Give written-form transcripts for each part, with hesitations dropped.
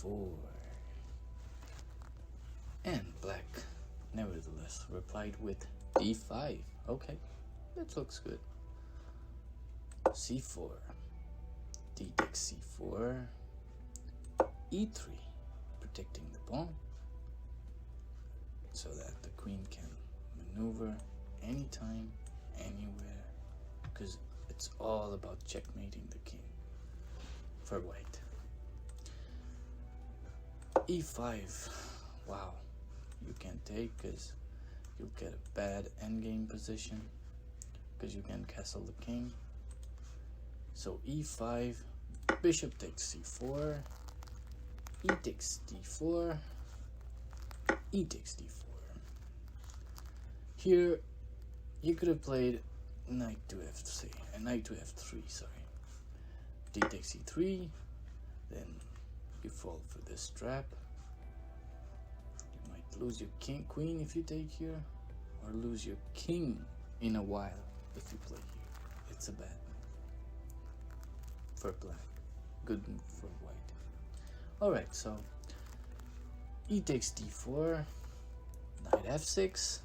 e4. And black, nevertheless, replied with d5. Okay, that looks good. c4, d takes c4, e3, protecting the pawn so that the queen can maneuver anytime, anywhere, because it's all about checkmating the king for white. e5, wow, you can't take because you'll get a bad endgame position because you can castle the king. So e5, bishop takes c4, e takes d4, e takes d4. Here you could have played knight to f3, knight to f3, sorry. D takes e3, then you fall for this trap. You might lose your queen if you take here, or lose your king in a while if you play here. It's a bad move for black, good move for white. Alright, so e takes d4, knight f6,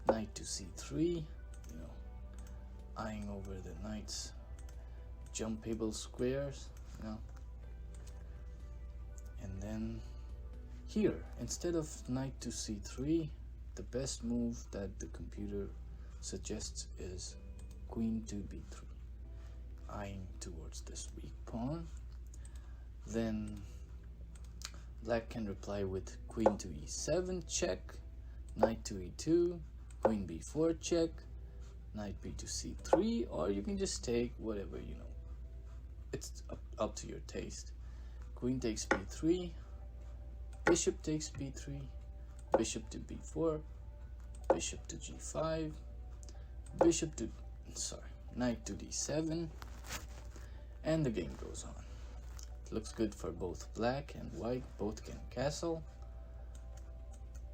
knight to c3, eyeing over the knight's jumpable squares, and then here, instead of knight to c3, the best move that the computer suggests is queen to b3, eyeing towards this weak pawn. Then black can reply with queen to e7 check, knight to e2, queen b4 check, knight b to c3, or you can just take whatever, it's up to your taste. Queen takes b3, bishop takes b3, bishop to b4, bishop to g5, knight to d7, and the game goes on. It looks good for both black and white, both can castle.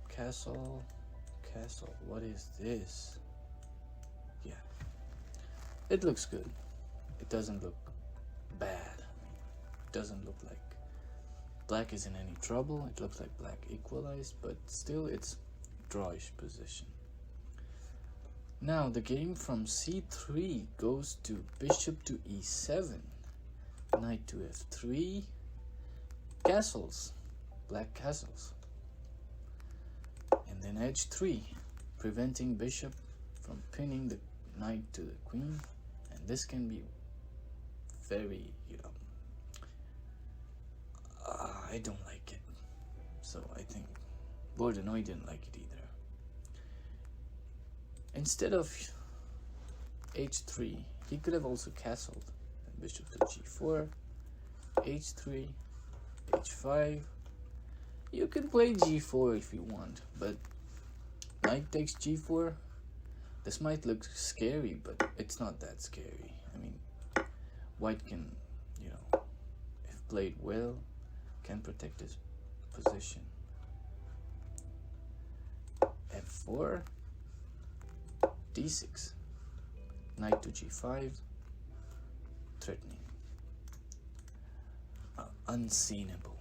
Castle, what is this? Yeah, it looks good. It doesn't look bad. It doesn't look like black is in any trouble. It looks like black equalized, but still it's drawish position. Now the game from c3 goes to bishop to e7, knight to f3, castles, black castles, and then edge 3, preventing bishop from pinning the knight to the queen, and this can be very, I don't like it. So I think Bourdonnais didn't like it either. Instead of h3, he could have also castled bishop to g4, h3, h5. You can play g4 if you want, but knight takes g4. This might look scary, but it's not that scary. I mean, white can, if played well, can protect his position. f4, d6, knight to g5, threatening. Unseenable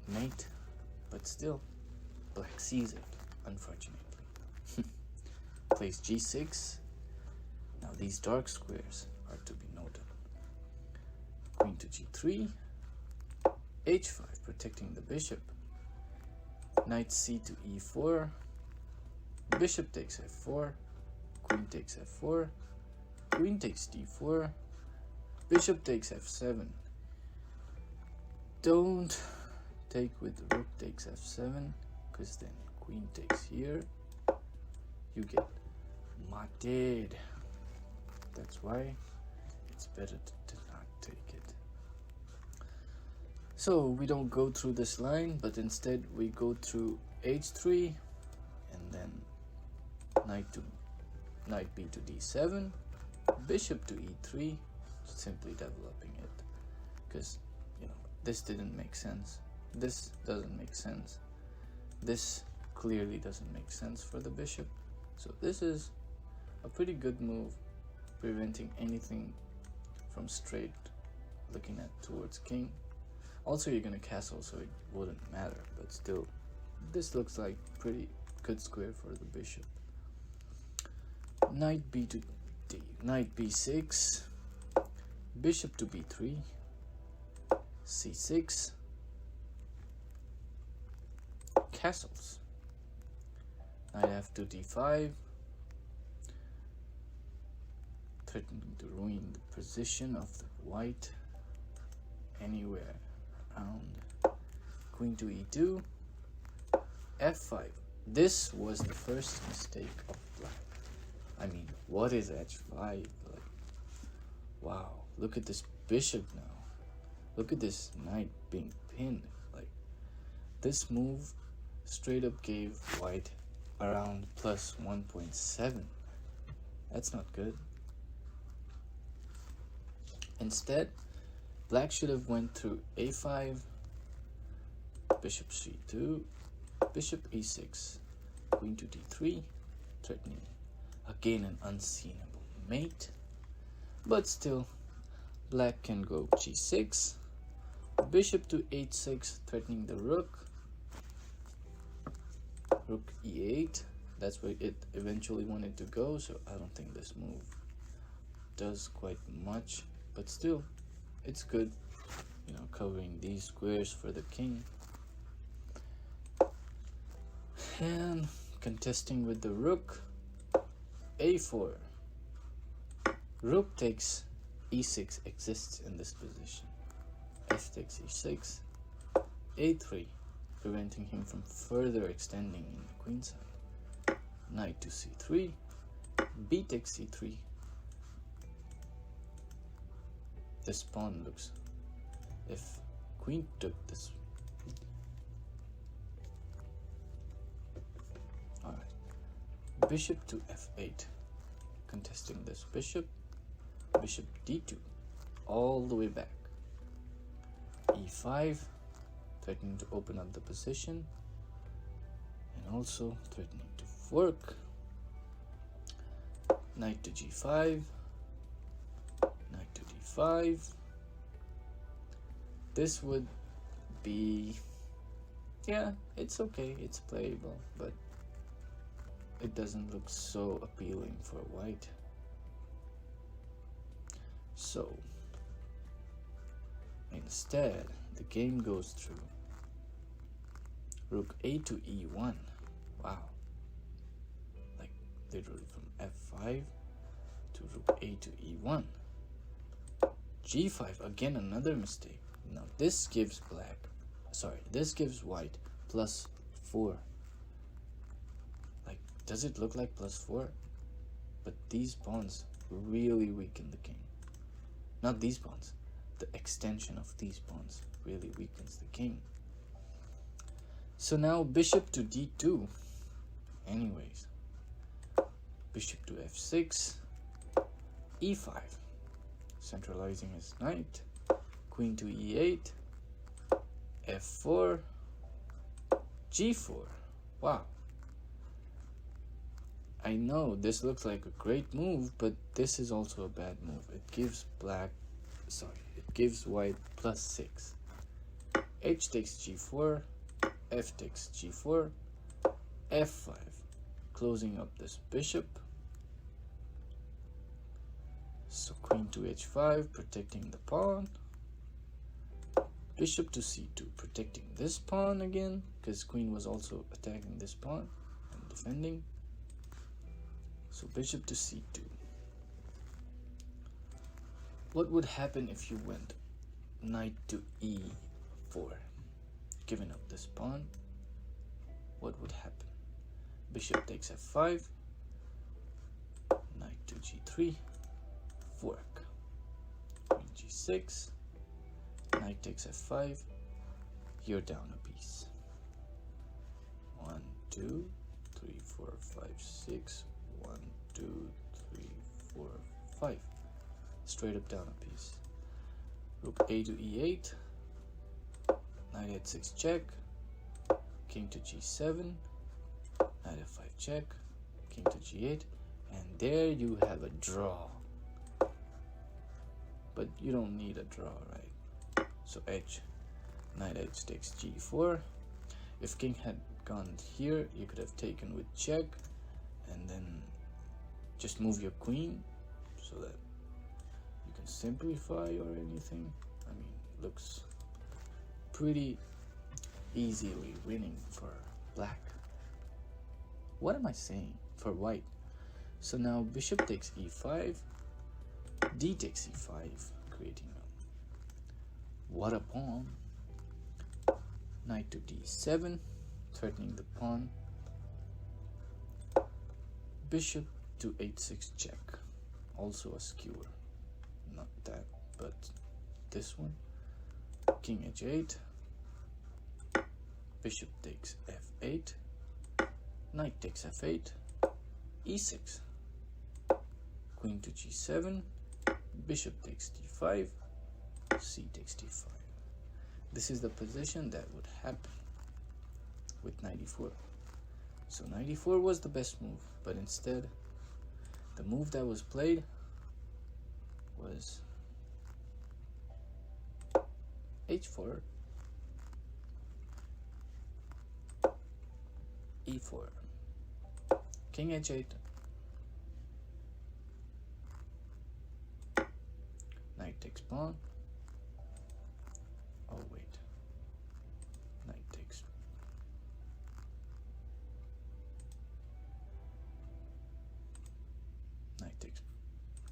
mate, but still, black sees it, unfortunately. Plays g6. Now these dark squares are to be noted. Queen to g3, h5, protecting the bishop, knight c to e4, bishop takes f4, queen takes f4, queen takes d4, bishop takes f7. Don't take with rook takes f7, because then queen takes here, you get mated. That's why it's better to not take it. So we don't go through this line, but instead we go through h3, and then knight b to d7, bishop to e3, simply developing it, because this didn't make sense, this doesn't make sense, this clearly doesn't make sense for the bishop. So this is a pretty good move, preventing anything from straight looking at towards king. Also, you're gonna castle, so it wouldn't matter, but still, this looks like pretty good square for the bishop. Knight b to d, knight b6, bishop to b3, c6, castles, knight f to d5, threatening to ruin the position of the white anywhere around, queen to e2, f5. This was the first mistake of black. I mean, what is h5? Like, wow, look at this bishop now. Look at this knight being pinned. Like, this move straight up gave white around plus 1.7. That's not good. Instead, black should have went through a5, bishop c2, bishop e6, queen to d3, threatening again an unseenable mate. But still, black can go g6, bishop to h6, threatening the rook, rook e8. That's where it eventually wanted to go, so I don't think this move does quite much, but still, it's good, you know, covering these squares for the king. And contesting with the rook, a4, rook takes e6 exists in this position, f takes e6, a3, preventing him from further extending in the queen side, knight to c3, b takes c3. This pawn looks, if queen took this, alright, bishop to f8, contesting this bishop, bishop d2, all the way back, e5, threatening to open up the position, and also threatening to fork, knight to g5, knight to d5. This would be, yeah, it's okay, it's playable, but it doesn't look so appealing for white. So instead, the game goes through rook a to e1. Wow, like literally from f5 to rook a to e1, g5, again another mistake. Now this gives this gives white plus 4. Like, does it look like plus 4? But these pawns really weaken the king. Not these pawns, the extension of these pawns really weakens the king. So now bishop to d2. Anyways, bishop to f6, e5, centralizing his knight, queen to e8, f4, g4. Wow. I know this looks like a great move, but this is also a bad move. It gives it gives white plus 6. H takes g4, f takes g4, f5, closing up this bishop. So queen to h5, protecting the pawn. Bishop to c2, protecting this pawn again, because queen was also attacking this pawn and defending. So bishop to c2. What would happen if you went knight to e4, giving up this pawn? What would happen? Bishop takes f5, knight to g3, fork, queen g6, knight takes f5, you're down a piece. 1, 2, 3, 4, 5, 6, 1, 2, 3, 4, 5. Straight up down a piece. Rook a to e8, knight h6 check, king to g7, knight f5 check, king to g8, and there you have a draw. But you don't need a draw, right? So h, Knight h takes g4. If king had gone here, you could have taken with check and then just move your queen so that you can simplify or anything. I mean, looks pretty easily winning for black. What am I saying? For white. So now bishop takes e5, d takes e5, creating what a pawn. Knight to d7, threatening the pawn. Bishop to h6 check, also a skewer. Not that, but this one. King h8, bishop takes f8, knight takes f8, e6, queen to g7, bishop takes d5, c takes d5. This is the position that would happen with knight e4. So knight e4 was the best move, but instead the move that was played was h4, e4, king h8, knight takes pawn. Oh wait, knight takes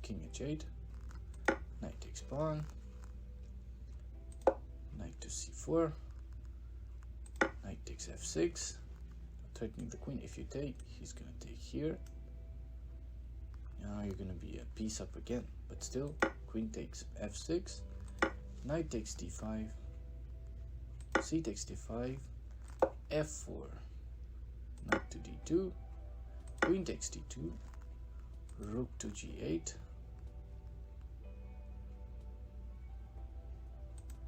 king h8, knight takes pawn, knight to c4, knight takes f6, threatening the queen. If you take, he's gonna take here. Now you're gonna be a piece up again, but still, queen takes f6, knight takes d5, c takes d5, f4, knight to d2, queen takes d2, rook to g8.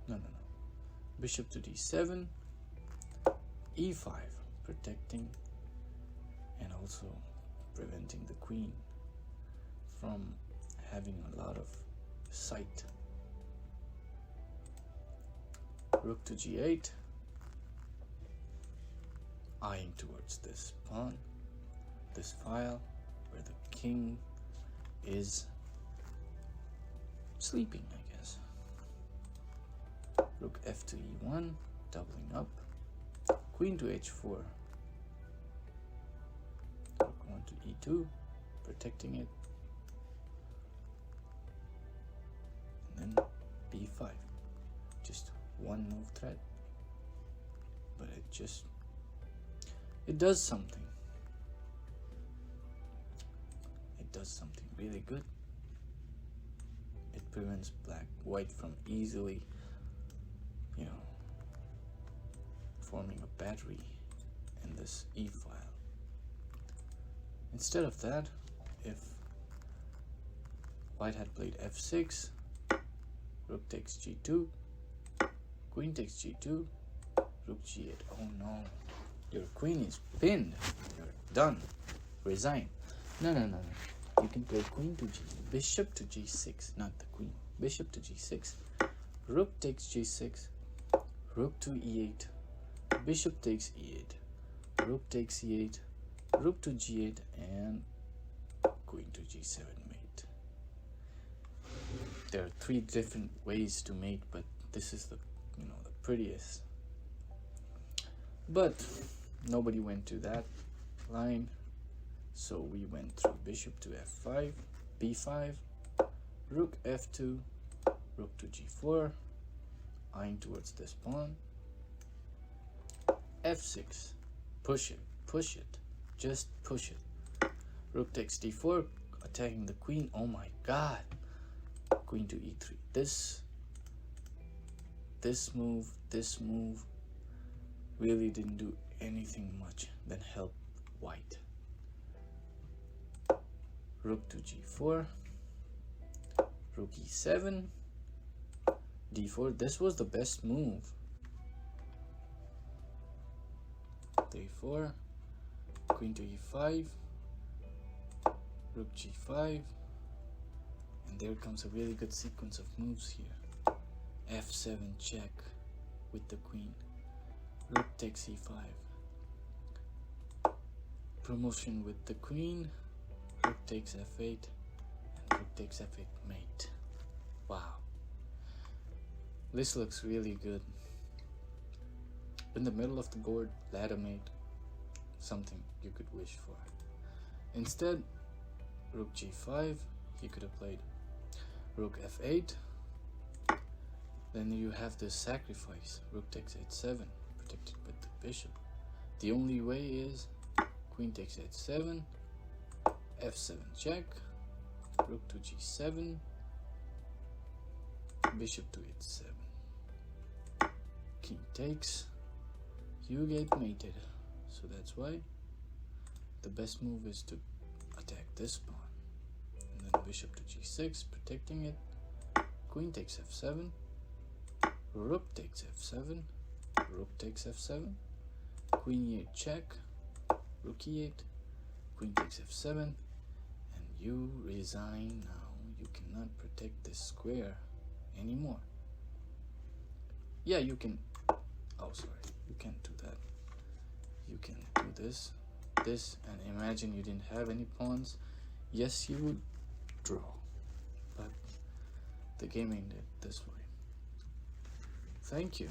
No. Bishop to d7, e5, protecting and also preventing the queen from having a lot of sight. Rook to g8, eyeing towards this pawn, this file where the king is sleeping, I guess. Rook f to e1, doubling up. Queen to h4. Rook 1 to e2, protecting it. And then b5. Just one move threat. But it does something. It does something really good. It prevents white from easily, forming a battery in this e file. Instead of that, if white had played f6, rook takes g2, queen takes g2, rook g8. Oh no, your queen is pinned. You're done. Resign. No. You can play queen to bishop to g6, not the queen. Bishop to g6, rook takes g6, rook to e8, bishop takes e8, rook takes e8, rook to g8, and queen to g7 mate. There are 3 different ways to mate, but this is the prettiest. But nobody went to that line, so we went through bishop to f5, b5, rook f2, rook to g4, eyeing towards this pawn, f6, push it, just push it. Rook takes d4, attacking the queen. Oh my god, queen to e3. This move really didn't do anything much than help white. Rook to g4, rook e7, d4. This was the best move. d4, queen to e5, rook g5, and there comes a really good sequence of moves here. f7 check, with the queen. Rook takes e5. Promotion with the queen. Rook takes f8. And rook takes f8 mate. Wow. This looks really good. In the middle of the board, ladder mate. Something you could wish for. Instead, rook g5. He could have played rook f8. Then you have this sacrifice. Rook takes h7, protected with the bishop. The only way is queen takes h7, f7 check, rook to g7, bishop to h7. King takes, you get mated. So that's why the best move is to attack this pawn. And then bishop to g6, protecting it. Queen takes f7. Rook takes f7, rook takes f7, queen e8 check, rook e8, queen takes f7, and you resign now. You cannot protect this square anymore. Yeah, you can, oh sorry, you can't do that. You can do this, and imagine you didn't have any pawns. Yes, you would draw, but the game ended this way. Thank you.